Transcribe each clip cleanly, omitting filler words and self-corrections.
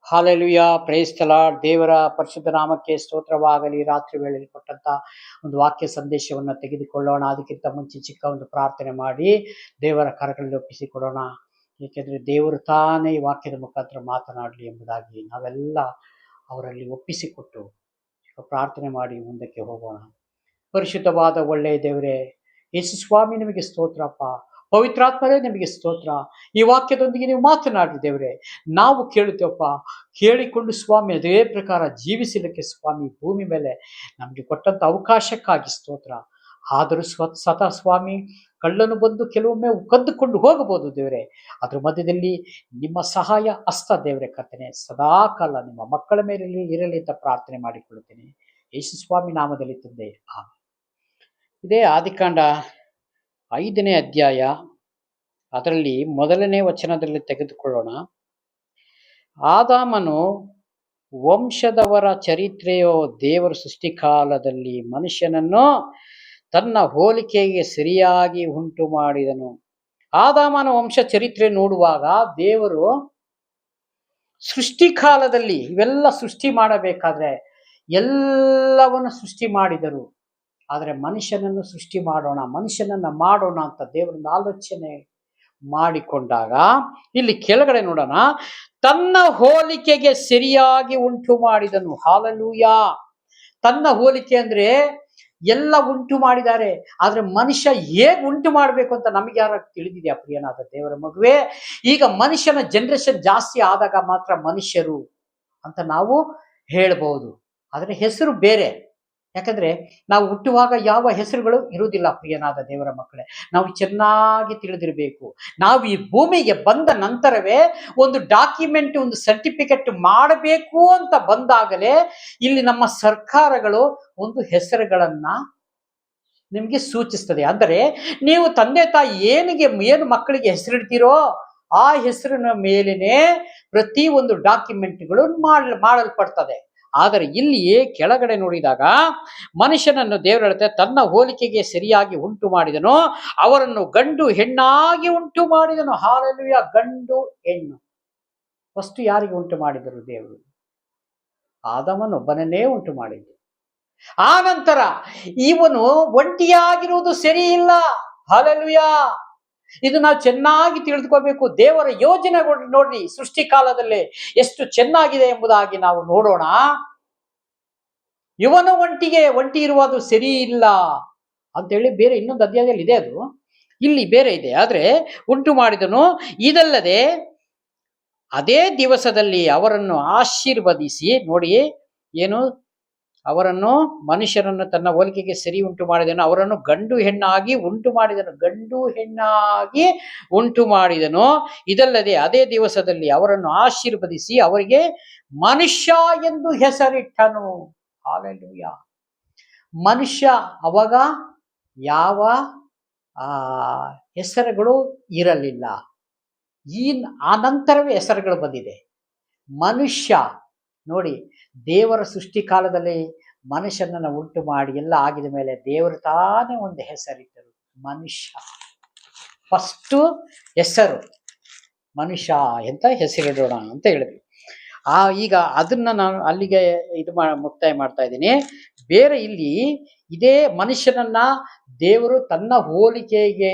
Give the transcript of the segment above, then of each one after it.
Hallelujah, price the lord. ದೇವರ ಪರಿಶುದ್ಧ ನಾಮಕ್ಕೆ ಸ್ತೋತ್ರವಾಗಲಿ. ರಾತ್ರಿ ವೇಳೆಯಲ್ಲಿ ಕೊಟ್ಟಂತ ಒಂದು ವಾಕ್ಯ ಸಂದೇಶವನ್ನು ತೆಗೆದುಕೊಳ್ಳೋಣ. ಅದಕ್ಕಿಂತ ಮುಂಚೆ ಚಿಕ್ಕ ಒಂದು ಪ್ರಾರ್ಥನೆ ಮಾಡಿ ದೇವರ ಕರಗಳಲ್ಲಿ ಒಪ್ಪಿಸಿಕೊಡೋಣ. ಏಕೆಂದರೆ ದೇವರು ತಾನೇ ಈ ವಾಕ್ಯದ ಮುಖಾಂತರ ಮಾತನಾಡಲಿ ಎಂಬುದಾಗಿ ನಾವೆಲ್ಲ ಅವರಲ್ಲಿ ಒಪ್ಪಿಸಿಕೊಟ್ಟು ಪ್ರಾರ್ಥನೆ ಮಾಡಿ ಮುಂದಕ್ಕೆ ಹೋಗೋಣ. ಪರಿಶುದ್ಧವಾದ ಒಳ್ಳೆಯ ದೇವರೇ, ಯೇಸು ಸ್ವಾಮಿ ನಿಮಗೆ ಸ್ತೋತ್ರಪ್ಪ. ಪವಿತ್ರಾತ್ಮರೇ ನಿಮಗೆ ಸ್ತೋತ್ರ. ಈ ವಾಕ್ಯದೊಂದಿಗೆ ನೀವು ಮಾತನಾಡಿ ದೇವರೇ, ನಾವು ಕೇಳುತ್ತೇವಪ್ಪ. ಕೇಳಿಕೊಂಡು ಸ್ವಾಮಿ ಅದೇ ಪ್ರಕಾರ ಜೀವಿಸಲಿಕ್ಕೆ ಸ್ವಾಮಿ ಭೂಮಿ ಮೇಲೆ ನಮಗೆ ಕೊಟ್ಟಂತ ಅವಕಾಶಕ್ಕಾಗಿ ಸ್ತೋತ್ರ. ಆದರೂ ಸತ ಸ್ವಾಮಿ ಕಳ್ಳನು ಬಂದು ಕೆಲವೊಮ್ಮೆ ಕದ್ದುಕೊಂಡು ಹೋಗಬಹುದು ದೇವರೇ. ಅದ್ರ ಮಧ್ಯದಲ್ಲಿ ನಿಮ್ಮ ಸಹಾಯ ಹಸ್ತ ದೇವರೇ ಕರ್ತನೆ ಸದಾ ಕಾಲ ನಿಮ್ಮ ಮಕ್ಕಳ ಮೇಲೆ ಇರಲಿ ಅಂತ ಪ್ರಾರ್ಥನೆ ಮಾಡಿಕೊಳ್ಳುತ್ತೇನೆ ಯೇಸು ಸ್ವಾಮಿ ನಾಮದಲ್ಲಿ ತಂದೆ. ಇದೇ ಆದಿಕಾಂಡ 5ನೇ ಅಧ್ಯಾಯ, ಅದರಲ್ಲಿ 1ನೇ ವಚನದಲ್ಲಿ ತೆಗೆದುಕೊಳ್ಳೋಣ. ಆದಾಮನು ವಂಶದವರ ಚರಿತ್ರೆಯೋ ದೇವರ ಸೃಷ್ಟಿಕಾಲದಲ್ಲಿ ಮನುಷ್ಯನನ್ನು ತನ್ನ ಹೋಲಿಕೆಗೆ ಸರಿಯಾಗಿ ಉಂಟು ಮಾಡಿದನು. ಆದಾಮನ ವಂಶ ಚರಿತ್ರೆ ನೋಡುವಾಗ ದೇವರು ಸೃಷ್ಟಿಕಾಲದಲ್ಲಿ ಇವೆಲ್ಲ ಸೃಷ್ಟಿ ಮಾಡಬೇಕಾದ್ರೆ ಎಲ್ಲವನ್ನು ಸೃಷ್ಟಿ ಮಾಡಿದರು. ಆದರೆ ಮನುಷ್ಯನನ್ನು ಸೃಷ್ಟಿ ಮಾಡೋಣ, ಮನುಷ್ಯನನ್ನ ಮಾಡೋಣ ಅಂತ ದೇವರನ್ನ ಆಲೋಚನೆ ಮಾಡಿಕೊಂಡಾಗ ಇಲ್ಲಿ ಕೆಳಗಡೆ ನೋಡೋಣ, ತನ್ನ ಹೋಲಿಕೆಗೆ ಸರಿಯಾಗಿ ಉಂಟು ಮಾಡಿದನು. ಹಾಲೆಲೂಯಾ. ತನ್ನ ಹೋಲಿಕೆ ಅಂದ್ರೆ ಎಲ್ಲ ಉಂಟು ಮಾಡಿದ್ದಾರೆ, ಆದ್ರೆ ಮನುಷ್ಯ ಹೇಗೆ ಉಂಟು ಮಾಡಬೇಕು ಅಂತ ನಮಗೆ ಯಾರು ತಿಳಿದಿದೆಯಾ ಪ್ರಿಯನಾದ ದೇವರ ಮಗುವೆ? ಈಗ ಮನುಷ್ಯನ ಜನರೇಷನ್ ಜಾಸ್ತಿ ಆದಾಗ ಮಾತ್ರ ಮನುಷ್ಯರು ಅಂತ ನಾವು ಹೇಳ್ಬಹುದು. ಆದ್ರೆ ಹೆಸರು ಬೇರೆ. ಯಾಕಂದ್ರೆ ನಾವು ಹುಟ್ಟುವಾಗ ಯಾವ ಹೆಸರುಗಳು ಇರುವುದಿಲ್ಲ ಪ್ರಿಯನಾದ ದೇವರ ಮಕ್ಕಳೇ. ನಾವು ಚೆನ್ನಾಗಿ ತಿಳಿದಿರಬೇಕು. ನಾವು ಈ ಭೂಮಿಗೆ ಬಂದ ನಂತರವೇ ಒಂದು ಡಾಕ್ಯುಮೆಂಟ್, ಒಂದು ಸರ್ಟಿಫಿಕೇಟ್ ಮಾಡಬೇಕು ಅಂತ ಬಂದಾಗಲೇ ಇಲ್ಲಿ ನಮ್ಮ ಸರ್ಕಾರಗಳು ಒಂದು ಹೆಸರುಗಳನ್ನ ನಿಮಗೆ ಸೂಚಿಸ್ತದೆ. ಅಂದರೆ ನೀವು ತಂದೆ ತಾಯಿ ಏನು ಮಕ್ಕಳಿಗೆ ಹೆಸರಿಡ್ತೀರೋ ಆ ಹೆಸರಿನ ಮೇಲೇನೆ ಪ್ರತಿ ಒಂದು ಡಾಕ್ಯುಮೆಂಟ್ಗಳು ಮಾಡಲ್ಪಡ್ತದೆ. ಆದರೆ ಇಲ್ಲಿ ಕೆಳಗಡೆ ನೋಡಿದಾಗ ಮನುಷ್ಯನನ್ನು ದೇವರು ಹೇಳುತ್ತೆ ತನ್ನ ಹೋಲಿಕೆಗೆ ಸರಿಯಾಗಿ ಉಂಟು ಮಾಡಿದನು, ಅವರನ್ನು ಗಂಡು ಹೆಣ್ಣಾಗಿ ಉಂಟು ಮಾಡಿದನು. ಹಾಲೆಲೂಯಾ. ಗಂಡು ಹೆಣ್ಣು ಫಸ್ಟ್ ಯಾರಿಗೆ ಉಂಟು ಮಾಡಿದರು? ದೇವರು ಆದಾಮನೊಬ್ಬನನ್ನೇ ಉಂಟು ಮಾಡಿದ್ದು. ಆ ನಂತರ ಇವನು ಒಂಟಿಯಾಗಿರುವುದು ಸರಿ ಇಲ್ಲ. ಹಾಲೆಲೂಯಾ. ಇದು ನಾವು ಚೆನ್ನಾಗಿ ತಿಳಿದುಕೋಬೇಕು. ದೇವರ ಯೋಜನೆ ನೋಡ್ರಿ, ಸೃಷ್ಟಿ ಕಾಲದಲ್ಲಿ ಎಷ್ಟು ಚೆನ್ನಾಗಿದೆ ಎಂಬುದಾಗಿ ನಾವು ನೋಡೋಣ. ಇವನು ಒಂಟಿ ಇರುವುದು ಸರಿ ಇಲ್ಲ ಅಂತೇಳಿ ಬೇರೆ ಇನ್ನೊಂದು ಅಧ್ಯಾಯದಲ್ಲಿ ಇದೆ, ಅದು ಇಲ್ಲಿ ಬೇರೆ ಇದೆ. ಆದ್ರೆ ಉಂಟು ಮಾಡಿದನು. ಇದಲ್ಲದೆ ಅದೇ ದಿವಸದಲ್ಲಿ ಅವರನ್ನು ಆಶೀರ್ವದಿಸಿ, ನೋಡಿ ಏನು, ಅವರನ್ನು ಮನುಷ್ಯರನ್ನು ತನ್ನ ಹೋಲಿಕೆಗೆ ಸರಿ ಉಂಟು ಮಾಡಿದನು, ಅವರನ್ನು ಗಂಡು ಹೆಣ್ಣಾಗಿ ಉಂಟು ಮಾಡಿದನು. ಗಂಡು ಹೆಣ್ಣಾಗಿ ಉಂಟು ಮಾಡಿದನು. ಇದಲ್ಲದೆ ಅದೇ ದಿವಸದಲ್ಲಿ ಅವರನ್ನು ಆಶೀರ್ವದಿಸಿ ಅವರಿಗೆ ಮನುಷ್ಯ ಎಂದು ಹೆಸರಿಟ್ಟನು. ಹಾಲೆಲೂಯಾ. ಮನುಷ್ಯ ಅವಾಗ ಯಾವ ಹೆಸರುಗಳು ಇರಲಿಲ್ಲ. ಆ ನಂತರವೇ ಹೆಸರುಗಳು ಬಂದಿದೆ. ಮನುಷ್ಯ ನೋಡಿ, ದೇವರ ಸೃಷ್ಟಿ ಕಾಲದಲ್ಲಿ ಮನುಷ್ಯನನ್ನು ಉಂಟು ಮಾಡಿ ಎಲ್ಲ ಆಗಿದ ಮೇಲೆ ದೇವರು ತಾನೇ ಒಂದು ಹೆಸರಿಟ್ಟರು, ಮನುಷ್ಯ. ಫಸ್ಟ್ ಹೆಸರು ಮನುಷ್ಯ ಎಂತ ಹೆಸರಿಡೋಣ ಅಂತ ಹೇಳಿದ್ರು. ಈಗ ಅದನ್ನ ನಾನು ಅಲ್ಲಿಗೆ ಮುಕ್ತಾಯ ಮಾಡ್ತಾ ಇದ್ದೀನಿ. ಬೇರೆ ಇಲ್ಲಿ ಇದೇ ಮನುಷ್ಯನನ್ನ ದೇವರು ತನ್ನ ಹೋಲಿಕೆಗೆ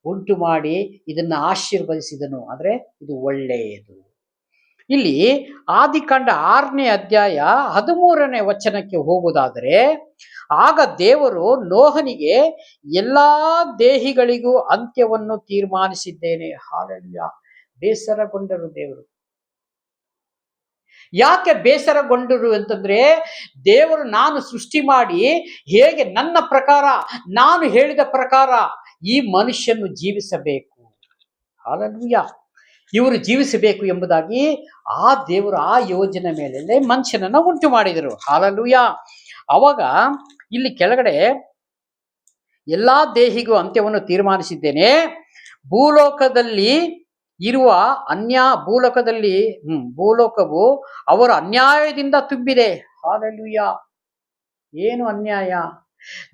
ಉಂಟು ಮಾಡಿ ಇದನ್ನ ಆಶೀರ್ವದಿಸಿದನು. ಅಂದ್ರೆ ಇದು ಒಳ್ಳೆಯದು. ಇಲ್ಲಿ ಆದಿಕಾಂಡ 6ನೇ ಅಧ್ಯಾಯ 13ನೇ ವಚನಕ್ಕೆ ಹೋಗುವುದಾದರೆ, ಆಗ ದೇವರು ನೋಹನಿಗೆ ಎಲ್ಲಾ ದೇಹಿಗಳಿಗೂ ಅಂತ್ಯವನ್ನು ತೀರ್ಮಾನಿಸಿದ್ದೇನೆ. ಹಾಲೆಲೂಯಾ. ಬೇಸರಗೊಂಡರು ದೇವರು. ಯಾಕೆ ಬೇಸರಗೊಂಡರು ಅಂತಂದ್ರೆ, ದೇವರು ನಾನು ಸೃಷ್ಟಿ ಮಾಡಿ ಹೇಗೆ ನನ್ನ ಪ್ರಕಾರ ನಾನು ಹೇಳಿದ ಪ್ರಕಾರ ಈ ಮನುಷ್ಯನು ಜೀವಿಸಬೇಕು, ಹಾಲೆಲೂಯಾ, ಇವರು ಜೀವಿಸಬೇಕು ಎಂಬುದಾಗಿ ಆ ದೇವರು ಆ ಯೋಜನೆ ಮೇಲೆ ಮನುಷ್ಯನನ್ನ ಉಂಟು ಮಾಡಿದರು. ಹಾಲೆಲೂಯಾ. ಅವಾಗ ಇಲ್ಲಿ ಕೆಳಗಡೆ ಎಲ್ಲಾ ದೇಹಿಗೂ ಅಂತ್ಯವನ್ನು ತೀರ್ಮಾನಿಸಿದ್ದೇನೆ. ಭೂಲೋಕದಲ್ಲಿ ಇರುವ ಭೂಲೋಕವು ಅವರ ಅನ್ಯಾಯದಿಂದ ತುಂಬಿದೆ. ಹಾಲೆಲೂಯಾ. ಏನು ಅನ್ಯಾಯ?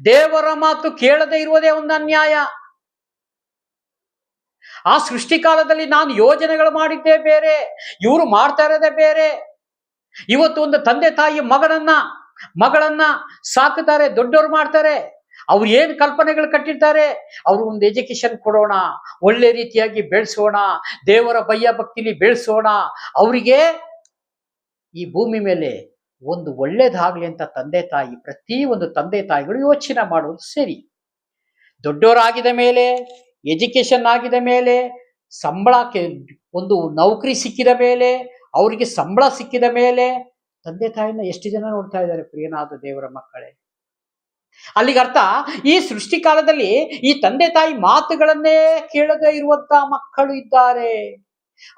ದೇವರ ಮಾತು ಕೇಳದೆ ಇರುವುದೇ ಒಂದು ಅನ್ಯಾಯ. ಆ ಸೃಷ್ಟಿ ಕಾಲದಲ್ಲಿ ನಾನು ಯೋಜನೆಗಳು ಮಾಡಿದ್ದೇ ಬೇರೆ, ಇವರು ಮಾಡ್ತಾ ಇರೋದೇ ಬೇರೆ. ಇವತ್ತು ಒಂದು ತಂದೆ ತಾಯಿ ಮಗಳನ್ನ ಸಾಕುತ್ತಾರೆ, ದೊಡ್ಡವರು ಮಾಡ್ತಾರೆ. ಅವ್ರು ಏನ್ ಕಲ್ಪನೆಗಳು ಕಟ್ಟಿರ್ತಾರೆ, ಅವ್ರು ಒಂದು ಎಜುಕೇಶನ್ ಕೊಡೋಣ, ಒಳ್ಳೆ ರೀತಿಯಾಗಿ ಬೆಳೆಸೋಣ, ದೇವರ ಭಯ ಭಕ್ತಿಲಿ ಬೆಳೆಸೋಣ, ಅವರಿಗೆ ಈ ಭೂಮಿ ಮೇಲೆ ಒಂದು ಒಳ್ಳೇದಾಗ್ಲಿ ಅಂತ ಪ್ರತಿ ಒಂದು ತಂದೆ ತಾಯಿಗಳು ಯೋಚನೆ ಮಾಡೋದು ಸರಿ. ದೊಡ್ಡವರಾಗಿದ ಮೇಲೆ, ಎಜುಕೇಶನ್ ಆಗಿದ ಮೇಲೆ, ಸಂಬಳಕ್ಕೆ ಒಂದು ನೌಕರಿ ಸಿಕ್ಕಿದ ಮೇಲೆ, ಅವರಿಗೆ ಸಂಬಳ ಸಿಕ್ಕಿದ ಮೇಲೆ ತಂದೆ ತಾಯಿನ ಎಷ್ಟು ಜನ ನೋಡ್ತಾ ಇದ್ದಾರೆ ಪ್ರಿಯನಾದ ದೇವರ ಮಕ್ಕಳೇ? ಅಲ್ಲಿಗೆ ಅರ್ಥ, ಈ ಸೃಷ್ಟಿ ಕಾಲದಲ್ಲಿ ಈ ತಂದೆ ತಾಯಿ ಮಾತುಗಳನ್ನೇ ಕೇಳದೇ ಇರುವಂತ ಮಕ್ಕಳು ಇದ್ದಾರೆ.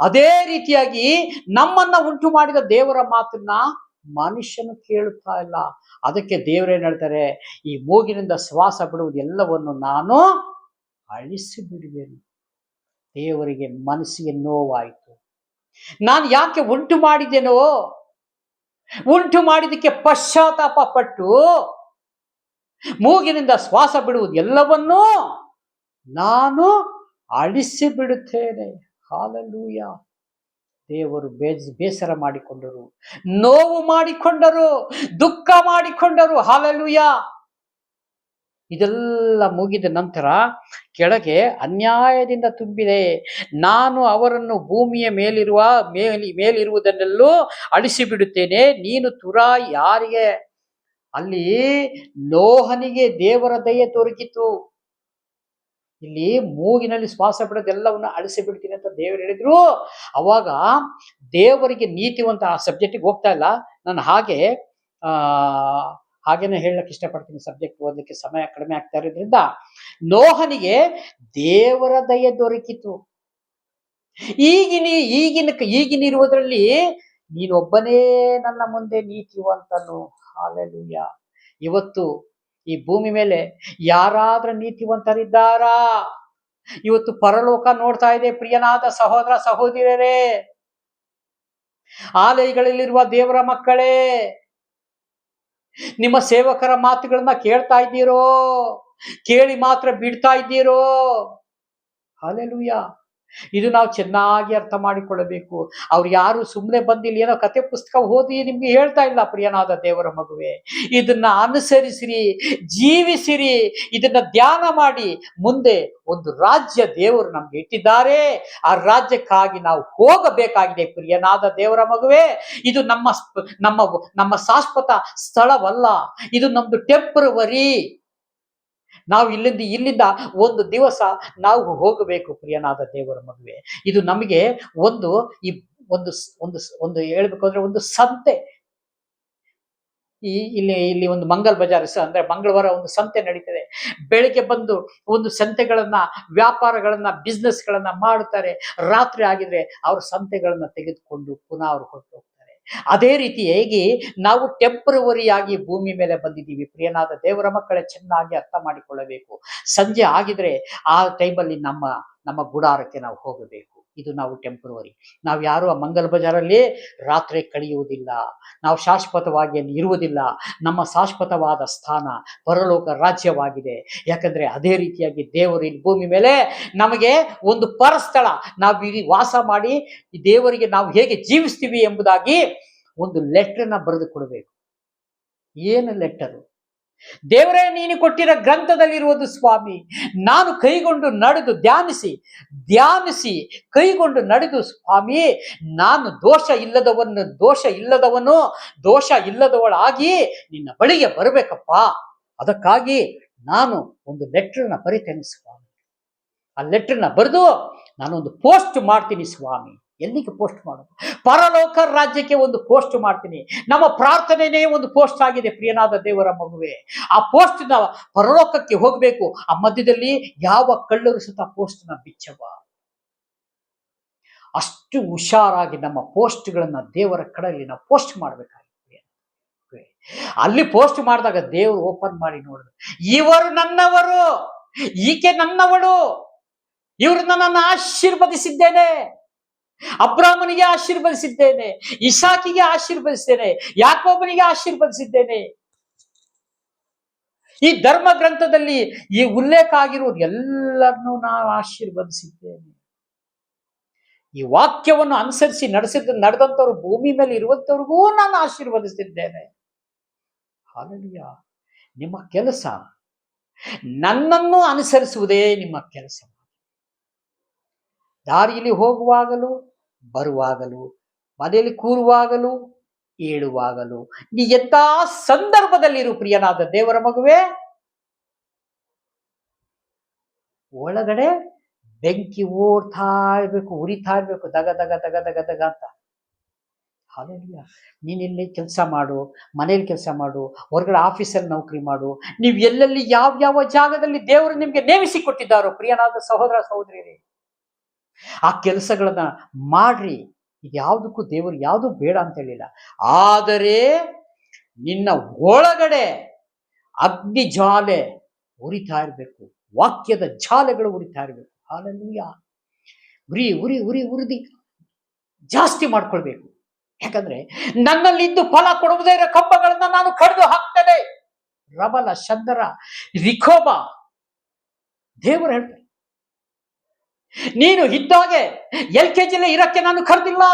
ಅದೇ ರೀತಿಯಾಗಿ ನಮ್ಮನ್ನ ಉಂಟು ಮಾಡಿದ ದೇವರ ಮಾತನ್ನ ಮನುಷ್ಯನು ಕೇಳುತ್ತಾ ಇಲ್ಲ. ಅದಕ್ಕೆ ದೇವರೇನ್ ಹೇಳ್ತಾರೆ, ಈ ಮೂಗಿನಿಂದ ಶ್ವಾಸ ಬಿಡುವುದೆಲ್ಲವನ್ನು ನಾನು ಅಳಿಸಿ ಬಿಡುವೆನು. ದೇವರಿಗೆ ಮನಸ್ಸಿಗೆ ನೋವಾಯಿತು. ನಾನು ಯಾಕೆ ಉಂಟು ಮಾಡಿದ್ದೇನೋ, ಉಂಟು ಮಾಡಿದಕ್ಕೆ ಪಶ್ಚಾತ್ತಾಪ ಪಟ್ಟು ಮೂಗಿನಿಂದ ಶ್ವಾಸ ಬಿಡುವುದು ಎಲ್ಲವನ್ನೂ ನಾನು ಅಳಿಸಿ ಬಿಡುತ್ತೇನೆ. ಹಾಲೆಲೂಯಾ. ದೇವರು ಬೇಸರ ಮಾಡಿಕೊಂಡರು, ನೋವು ಮಾಡಿಕೊಂಡರು, ದುಃಖ ಮಾಡಿಕೊಂಡರು. ಹಾಲೆಲೂಯಾ. ಇದೆಲ್ಲ ಮುಗಿದ ನಂತರ ಕೆಳಗೆ ಅನ್ಯಾಯದಿಂದ ತುಂಬಿದೆ, ನಾನು ಅವರನ್ನು ಭೂಮಿಯ ಮೇಲಿರುವುದನ್ನೆಲ್ಲೂ ಅಳಿಸಿ ಬಿಡುತ್ತೇನೆ. ನೀನು ತುರಾ ಯಾರಿಗೆ? ಅಲ್ಲಿ ನೋಹನಿಗೆ ದೇವರ ದಯೆ ದೊರಕಿತು. ಇಲ್ಲಿ ಮೂಗಿನಲ್ಲಿ ಶ್ವಾಸ ಬಿಡೋದೆಲ್ಲವನ್ನ ಅಳಿಸಿ ಬಿಡ್ತೀನಿ ಅಂತ ದೇವರು ಹೇಳಿದ್ರು. ಅವಾಗ ದೇವರಿಗೆ ನೀತಿವಂತ, ಆ ಸಬ್ಜೆಕ್ಟಿಗೆ ಹೋಗ್ತಾ ಇಲ್ಲ ನಾನು, ಹಾಗೇನೆ ಹೇಳಕ್ಕೆ ಇಷ್ಟಪಡ್ತೀನಿ. ಸಬ್ಜೆಕ್ಟ್ ಓದಲಿಕ್ಕೆ ಸಮಯ ಕಡಿಮೆ ಆಗ್ತಾ ಇರೋದ್ರಿಂದ, ನೋಹನಿಗೆ ದೇವರ ದಯೆ ದೊರಕಿತು. ಈಗಿನಿರುವುದರಲ್ಲಿ ನೀನೊಬ್ಬನೇ ನನ್ನ ಮುಂದೆ ನೀತಿವಂತನು. ಹಾಲೆಲೂಯಾ. ಇವತ್ತು ಈ ಭೂಮಿ ಮೇಲೆ ಯಾರಾದ್ರೂ ನೀತಿವಂತರಿದ್ದಾರಾ? ಇವತ್ತು ಪರಲೋಕ ನೋಡ್ತಾ ಇದೆ ಪ್ರಿಯನಾದ ಸಹೋದರ ಸಹೋದರಿಯರೇ, ಆಲಯಗಳಲ್ಲಿರುವ ದೇವರ ಮಕ್ಕಳೇ, ನಿಮ್ಮ ಸೇವಕರ ಮಾತುಗಳನ್ನ ಕೇಳ್ತಾ ಇದ್ದೀರೋ? ಕೇಳಿ ಮಾತ್ರ ಬಿಡ್ತಾ ಇದ್ದೀರೋ? ಹಾಲೆಲೂಯಾ. ಇದು ನಾವು ಚೆನ್ನಾಗಿ ಅರ್ಥ ಮಾಡಿಕೊಳ್ಳಬೇಕು. ಅವ್ರು ಯಾರು ಸುಮ್ಮನೆ ಬಂದಿಲ್ಲ ಏನೋ ಕತೆ ಪುಸ್ತಕ ಓದಿ ನಿಮ್ಗೆ ಹೇಳ್ತಾ ಇಲ್ಲ ಪ್ರಿಯನಾದ ದೇವರ ಮಗುವೆ. ಇದನ್ನ ಅನುಸರಿಸಿರಿ, ಜೀವಿಸಿರಿ, ಇದನ್ನ ಧ್ಯಾನ ಮಾಡಿ. ಮುಂದೆ ಒಂದು ರಾಜ್ಯ ದೇವರು ನಮ್ಗೆ ಇಟ್ಟಿದ್ದಾರೆ. ಆ ರಾಜ್ಯಕ್ಕಾಗಿ ನಾವು ಹೋಗಬೇಕಾಗಿದೆ ಪ್ರಿಯನಾದ ದೇವರ ಮಗುವೆ. ಇದು ನಮ್ಮ ಶಾಶ್ವತ ಸ್ಥಳವಲ್ಲ, ಇದು ನಮ್ದು ಟೆಂಪರವರಿ. ನಾವು ಇಲ್ಲಿಂದ ಒಂದು ದಿವಸ ನಾವು ಹೋಗಬೇಕು ಪ್ರಿಯನಾದ ದೇವರ ಮಗುವೆ. ಇದು ನಮಗೆ ಒಂದು ಹೇಳ್ಬೇಕು ಅಂದ್ರೆ ಒಂದು ಸಂತೆ. ಇಲ್ಲಿ ಒಂದು ಮಂಗಲ್ ಬಜಾರ್ ಅಂದ್ರೆ ಮಂಗಳವಾರ ಒಂದು ಸಂತೆ ನಡೀತದೆ. ಬೆಳಿಗ್ಗೆ ಬಂದು ಒಂದು ಸಂತೆಗಳನ್ನ, ವ್ಯಾಪಾರಗಳನ್ನ, ಬಿಸ್ನೆಸ್ಗಳನ್ನ ಮಾಡುತ್ತಾರೆ. ರಾತ್ರಿ ಆಗಿದ್ರೆ ಅವ್ರ ಸಂತೆಗಳನ್ನ ತೆಗೆದುಕೊಂಡು ಪುನಃ ಅವ್ರು ಹೊರಟು ಹೋಗ್ತಾರೆ. ಅದೇ ರೀತಿ ಹೇಗೆ ನಾವು ಟೆಂಪರವರಿ ಆಗಿ ಭೂಮಿ ಮೇಲೆ ಬಂದಿದ್ದೀವಿ ಪ್ರಿಯನಾದ ದೇವರ ಮಕ್ಕಳೇ, ಚೆನ್ನಾಗಿ ಅರ್ಥ ಮಾಡಿಕೊಳ್ಳಬೇಕು. ಸಂಜೆ ಆಗಿದ್ರೆ ಆ ಟೈಮಲ್ಲಿ ನಮ್ಮ ಗುಡಾರಕ್ಕೆ ನಾವು ಹೋಗಬೇಕು. ಇದು ನಾವು ಟೆಂಪರವರಿ. ನಾವು ಯಾರು ಆ ಮಂಗಲ್ ಬಜಾರಲ್ಲಿ ರಾತ್ರಿ ಕಳೆಯುವುದಿಲ್ಲ. ನಾವು ಶಾಶ್ವತವಾಗಿ ಅಲ್ಲಿ ಇರುವುದಿಲ್ಲ. ನಮ್ಮ ಶಾಶ್ವತವಾದ ಸ್ಥಾನ ಪರಲೋಕ ರಾಜ್ಯವಾಗಿದೆ. ಯಾಕಂದ್ರೆ ಅದೇ ರೀತಿಯಾಗಿ ದೇವರು ಇಲ್ಲಿ ಭೂಮಿ ಮೇಲೆ ನಮಗೆ ಒಂದು ಪರಸ್ಥಳ, ನಾವು ಇಲ್ಲಿ ವಾಸ ಮಾಡಿ ದೇವರಿಗೆ ನಾವು ಹೇಗೆ ಜೀವಿಸ್ತೀವಿ ಎಂಬುದಾಗಿ ಒಂದು ಲೆಟರ್ನ ಬರೆದು ಕೊಡಬೇಕು. ಏನು ಲೆಟರು? ದೇವರೇ ನೀನು ಕೊಟ್ಟಿರೋ ಗ್ರಂಥದಲ್ಲಿರುವುದು ಸ್ವಾಮಿ, ನಾನು ಕೈಗೊಂಡು ನಡೆದು ಧ್ಯಾನಿಸಿ ಕೈಗೊಂಡು ನಡೆದು ಸ್ವಾಮಿ, ನಾನು ದೋಷ ಇಲ್ಲದವಳಾಗಿ ನಿನ್ನ ಬಳಿಗೆ ಬರಬೇಕಪ್ಪ. ಅದಕ್ಕಾಗಿ ನಾನು ಒಂದು ಲೆಟರ್ನ ಬರಿತೇನೆ ಸ್ವಾಮಿ. ಆ ಲೆಟರ್ನ ಬರೆದು ನಾನೊಂದು ಪೋಸ್ಟ್ ಮಾಡ್ತೀನಿ ಸ್ವಾಮಿ. ಎಲ್ಲಿಗೆ ಪೋಸ್ಟ್ ಮಾಡೋದು? ಪರಲೋಕ ರಾಜ್ಯಕ್ಕೆ ಒಂದು ಪೋಸ್ಟ್ ಮಾಡ್ತೀನಿ. ನಮ್ಮ ಪ್ರಾರ್ಥನೆನೇ ಒಂದು ಪೋಸ್ಟ್ ಆಗಿದೆ ಪ್ರಿಯನಾದ ದೇವರ ಮಗುವೆ. ಆ ಪೋಸ್ಟ್ ಪರಲೋಕಕ್ಕೆ ಹೋಗ್ಬೇಕು. ಆ ಮಧ್ಯದಲ್ಲಿ ಯಾವ ಕಳ್ಳರು ಸಹ ಪೋಸ್ಟ್ನ ಬಿಚ್ಚವ. ಅಷ್ಟು ಹುಷಾರಾಗಿ ನಮ್ಮ ಪೋಸ್ಟ್ಗಳನ್ನ ದೇವರ ಕಡೆಯಲ್ಲಿ ನಾವು ಪೋಸ್ಟ್ ಮಾಡ್ಬೇಕಾಗಿದೆ. ಅಲ್ಲಿ ಪೋಸ್ಟ್ ಮಾಡಿದಾಗ ದೇವರು ಓಪನ್ ಮಾಡಿ ನೋಡಿದ್ರು, ಇವರು ನನ್ನವರು, ಈಕೆ ನನ್ನವಳು, ಇವರು ನನ್ನನ್ನು ಆಶೀರ್ವದಿಸಿದ್ದೇನೆ, ಅಬ್ರಾಮನಿಗೆ ಆಶೀರ್ವದಿಸಿದ್ದೇನೆ, ಇಸಾಕಿಗೆ ಆಶೀರ್ವದಿಸಿದ್ದೇನೆ, ಯಾಕೋಬನಿಗೆ ಆಶೀರ್ವದಿಸಿದ್ದೇನೆ. ಈ ಧರ್ಮ ಗ್ರಂಥದಲ್ಲಿ ಈ ಉಲ್ಲೇಖ ಆಗಿರುವುದು ಎಲ್ಲರನ್ನೂ ನಾನು ಆಶೀರ್ವದಿಸಿದ್ದೇನೆ. ಈ ವಾಕ್ಯವನ್ನು ಅನುಸರಿಸಿ ನಡೆದಂಥವ್ರು ಭೂಮಿ ಮೇಲೆ ಇರುವಂತವ್ರಿಗೂ ನಾನು ಆಶೀರ್ವದಿಸಿದ್ದೇನೆ. ಹಾಲೆಲೂಯಾ. ನಿಮ್ಮ ಕೆಲಸ ನನ್ನನ್ನು ಅನುಸರಿಸುವುದೇ ನಿಮ್ಮ ಕೆಲಸ. ದಾರಿಯಲ್ಲಿ ಹೋಗುವಾಗಲೂ ಬರುವಾಗಲೂ, ಮನೆಯಲ್ಲಿ ಕೂರುವಾಗಲೂ ಏಳುವಾಗಲೂ, ನೀ ಎಂಥ ಸಂದರ್ಭದಲ್ಲಿರು ಪ್ರಿಯನಾದ ದೇವರ ಮಗುವೆ, ಒಳಗಡೆ ಬೆಂಕಿ ಓಡ್ತಾ ಇರ್ಬೇಕು, ಉರಿತಾ ಇರ್ಬೇಕು, ದಗ ದಗ ದಗ ದಗ ದಗ ಅಂತ. ಹಾಲೆಲೂಯಾ. ನೀನಿಲ್ಲಿ ಕೆಲಸ ಮಾಡು, ಮನೇಲಿ ಕೆಲಸ ಮಾಡು, ಹೊರಗಡೆ ಆಫೀಸಲ್ಲಿ ನೌಕರಿ ಮಾಡು, ನೀವು ಎಲ್ಲೆಲ್ಲಿ ಯಾವ ಜಾಗದಲ್ಲಿ ದೇವರು ನಿಮ್ಗೆ ನೇಮಿಸಿ ಕೊಟ್ಟಿದ್ದಾರೋ ಪ್ರಿಯನಾದ ಸಹೋದರ ಸಹೋದರಿಯರೇ, ಆ ಕೆಲಸಗಳನ್ನ ಮಾಡ್ರಿ. ಇದ್ಯಾವುದಕ್ಕೂ ದೇವರು ಯಾವುದು ಬೇಡ ಅಂತ ಹೇಳಿಲ್ಲ. ಆದರೆ ನಿನ್ನ ಒಳಗಡೆ ಅಗ್ನಿ ಜ್ವಾಲೆ ಉರಿತಾ ಇರಬೇಕು, ವಾಕ್ಯದ ಜಾಲೆಗಳು ಉರಿತಾ ಇರಬೇಕು. ಹಾಲೆಲೂಯಾ. ಉರಿ ಉರಿ ಉರಿ ಉರಿದಿ ಜಾಸ್ತಿ ಮಾಡ್ಕೊಳ್ಬೇಕು. ಯಾಕಂದ್ರೆ ನನ್ನಲ್ಲಿದ್ದು ಫಲ ಕೊಡುವುದೇ ಇರೋ ಕಂಬಗಳನ್ನ ನಾನು ಕಡಿದು ಹಾಕ್ತೇನೆ. ರಬಲ ಶಂದರ ರಿಖೋಬ ದೇವರು ಹೇಳ್ತಾರೆ, ನೀನು ಇದ್ದಾಗೆ LKG ಇರಕ್ಕೆ ನಾನು ಕರೆದಿಲ್ಲ.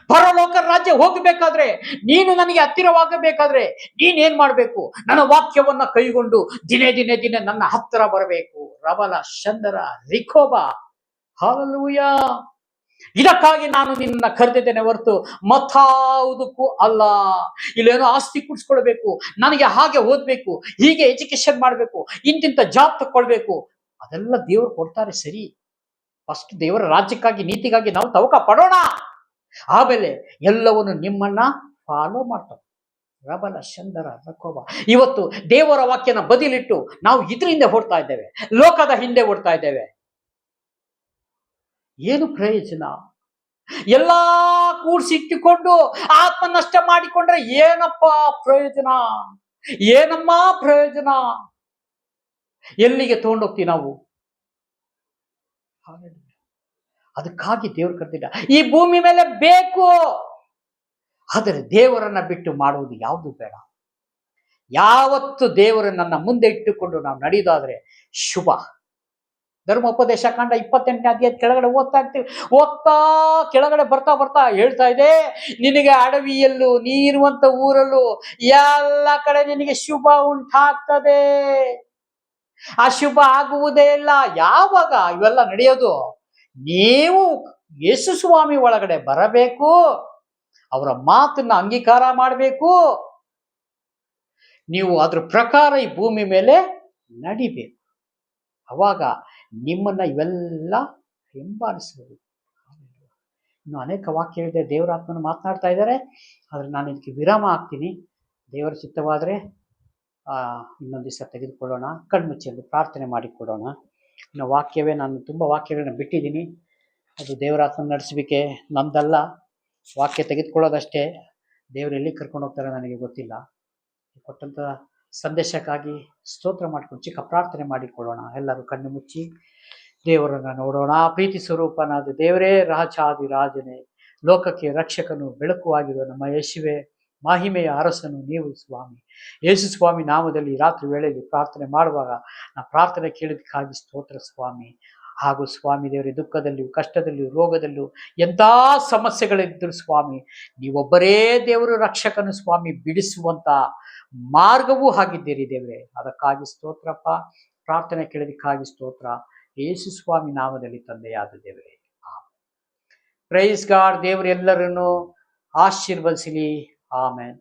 ಪರಲೋಕ ರಾಜ್ಯ ಹೋಗಬೇಕಾದ್ರೆ, ನೀನು ನನಗೆ ಹತ್ತಿರವಾಗಬೇಕಾದ್ರೆ ನೀನೇನ್ ಮಾಡ್ಬೇಕು? ನನ್ನ ವಾಕ್ಯವನ್ನ ಕೈಗೊಂಡು ದಿನೇ ದಿನೇ ದಿನೇ ನನ್ನ ಹತ್ತಿರ ಬರಬೇಕು. ರಬಲ ಶಂದರ ರಿಖೋಬ. ಹಾಲೆಲೂಯಾ. ಇದಕ್ಕಾಗಿ ನಾನು ನಿನ್ನ ಕರೆದಿದ್ದೇನೆ ಹೊರತು ಮತ್ತಾವುದಕ್ಕೂ ಅಲ್ಲ. ಇಲ್ಲೇನೋ ಆಸ್ತಿ ಕೂಡಿಸ್ಕೊಳ್ಬೇಕು, ನನಗೆ ಹಾಗೆ ಓದ್ಬೇಕು, ಹೀಗೆ ಎಜುಕೇಶನ್ ಮಾಡ್ಬೇಕು, ಇಂತಿಂತ ಜಾಬ್ ತಕೊಳ್ಬೇಕು, ಅದೆಲ್ಲ ದೇವರು ಕೊಡ್ತಾರೆ ಸರಿ. ಫಸ್ಟ್ ದೇವರ ರಾಜ್ಯಕ್ಕಾಗಿ ನೀತಿಗಾಗಿ ನಾವು ತವಕ ಪಡೋಣ, ಆಮೇಲೆ ಎಲ್ಲವನ್ನು ನಿಮ್ಮನ್ನ ಫಾಲೋ ಮಾಡ್ತಾರೆ. ರಬಲ ಶಂದರ ರಕೋಬ. ಇವತ್ತು ದೇವರ ವಾಕ್ಯನ ಬದಿಲಿಟ್ಟು ನಾವು ಇದರಿಂದ ಓಡ್ತಾ ಇದ್ದೇವೆ, ಲೋಕದ ಹಿಂದೆ ಓಡ್ತಾ ಇದ್ದೇವೆ. ಏನು ಪ್ರಯೋಜನ? ಎಲ್ಲಾ ಕೂಡಿಸಿಟ್ಟುಕೊಂಡು ಆತ್ಮ ನಷ್ಟ ಮಾಡಿಕೊಂಡ್ರೆ ಏನಪ್ಪ ಪ್ರಯೋಜನ? ಏನಮ್ಮ ಪ್ರಯೋಜನ? ಎಲ್ಲಿಗೆ ತಗೊಂಡೋಗ್ತೀವಿ ನಾವು? ಅದಕ್ಕಾಗಿ ದೇವರು ಕರೆದಿಲ್ಲ. ಈ ಭೂಮಿ ಮೇಲೆ ಬೇಕು, ಆದರೆ ದೇವರನ್ನ ಬಿಟ್ಟು ಮಾಡುವುದು ಯಾವುದು ಬೇಡ. ಯಾವತ್ತು ದೇವರು ನನ್ನ ಮುಂದೆ ಇಟ್ಟುಕೊಂಡು ನಾವು ನಡೆಯೋದಾದ್ರೆ ಶುಭ. ಧರ್ಮೋಪದೇಶ ಕಾಂಡ 28ನೇ ಅಧ್ಯಾಯದ ಕೆಳಗಡೆ ಓದ್ತಾ ಇರ್ತೀವಿ. ಓದ್ತಾ ಕೆಳಗಡೆ ಬರ್ತಾ ಬರ್ತಾ ಹೇಳ್ತಾ ಇದೆ, ನಿನಗೆ ಅಡವಿಯಲ್ಲೂ ನೀರುವಂತ ಊರಲ್ಲೂ ಎಲ್ಲ ಕಡೆ ನಿನಗೆ ಶುಭ ಉಂಟಾಗ್ತದೆ. ಅಶುಭ ಆಗುವುದೇ ಇಲ್ಲ. ಯಾವಾಗ ಇವೆಲ್ಲ ನಡೆಯೋದು? ನೀವು ಯೇಸು ಸ್ವಾಮಿ ಒಳಗಡೆ ಬರಬೇಕು, ಅವರ ಮಾತನ್ನ ಅಂಗೀಕಾರ ಮಾಡಬೇಕು, ನೀವು ಅದ್ರ ಪ್ರಕಾರ ಈ ಭೂಮಿ ಮೇಲೆ ನಡಿಬೇಕು. ಅವಾಗ ನಿಮ್ಮನ್ನ ಇವೆಲ್ಲ ಹಿಂಬಾಲಿಸಬಹುದು. ಇನ್ನು ಅನೇಕ ವಾಕ್ಯಗಳಿದೆ, ದೇವರಾತ್ಮನ ಮಾತನಾಡ್ತಾ ಇದ್ದಾರೆ. ಆದ್ರೆ ನಾನು ಇದಕ್ಕೆ ವಿರಾಮ ಹಾಕ್ತೀನಿ. ದೇವರ ಚಿತ್ತವಾದ್ರೆ ಇನ್ನೊಂದು ದಿವಸ ತೆಗೆದುಕೊಳ್ಳೋಣ. ಕಣ್ಮುಚ್ಚಲು ಪ್ರಾರ್ಥನೆ ಮಾಡಿಕೊಡೋಣ. ಇನ್ನು ವಾಕ್ಯವೇ, ನಾನು ತುಂಬ ವಾಕ್ಯಗಳನ್ನ ಬಿಟ್ಟಿದ್ದೀನಿ. ಅದು ದೇವರಾತ್ಮನ ನಡೆಸಲಿಕ್ಕೆ ನಮ್ದಲ್ಲ. ವಾಕ್ಯ ತೆಗೆದುಕೊಳ್ಳೋದಷ್ಟೇ. ದೇವರು ಎಲ್ಲಿ ಕರ್ಕೊಂಡು ಹೋಗ್ತಾರೆ ನನಗೆ ಗೊತ್ತಿಲ್ಲ. ಕೊಟ್ಟಂಥ ಸಂದೇಶಕ್ಕಾಗಿ ಸ್ತೋತ್ರ ಮಾಡಿಕೊಂಡು ಚಿಕ್ಕ ಪ್ರಾರ್ಥನೆ ಮಾಡಿಕೊಳ್ಳೋಣ. ಎಲ್ಲರೂ ಕಣ್ಣು ಮುಚ್ಚಿ ದೇವರನ್ನ ನೋಡೋಣ. ಪ್ರೀತಿ ಸ್ವರೂಪನಾದ ದೇವರೇ, ರಾಜಾದಿರಾಜನೇ, ಲೋಕಕ್ಕೆ ರಕ್ಷಕನು, ಬೆಳಕುವಾಗಿರುವ ನಮ್ಮ ಯೇಸುವೆ, ಮಹಿಮೆಯ ಅರಸನು ನೀವು ಸ್ವಾಮಿ. ಯೇಸು ಸ್ವಾಮಿ ನಾಮದಲ್ಲಿ ರಾತ್ರಿ ವೇಳೆಯಲ್ಲಿ ಪ್ರಾರ್ಥನೆ ಮಾಡುವಾಗ ನಾ ಪ್ರಾರ್ಥನೆ ಕೇಳಿದಕ್ಕಾಗಿ ಸ್ತೋತ್ರ ಸ್ವಾಮಿ. ಹಾಗೂ ಸ್ವಾಮಿ ದೇವರೇ, ದುಃಖದಲ್ಲಿಯೂ ಕಷ್ಟದಲ್ಲಿಯೂ ರೋಗದಲ್ಲಿಯೂ ಎಂಥ ಸಮಸ್ಯೆಗಳಿದ್ದರು ಸ್ವಾಮಿ, ನೀವೊಬ್ಬರೇ ದೇವರು ರಕ್ಷಕನು ಸ್ವಾಮಿ, ಬಿಡಿಸುವಂತ ಮಾರ್ಗವೂ ಆಗಿದ್ದೀರಿ ದೇವರೇ. ಅದಕ್ಕಾಗಿ ಸ್ತೋತ್ರಪ್ಪ. ಪ್ರಾರ್ಥನೆ ಕೇಳಿದಕ್ಕಾಗಿ ಸ್ತೋತ್ರ. ಯೇಸು ಸ್ವಾಮಿ ನಾಮದಲ್ಲಿ ತಂದೆಯಾದ ದೇವರೇ, ಪ್ರೈಸ್ ಗಾಡ್. ದೇವರು ಎಲ್ಲರನ್ನು ಆಶೀರ್ವದಿಸಲಿ. ಆಮೆನ್.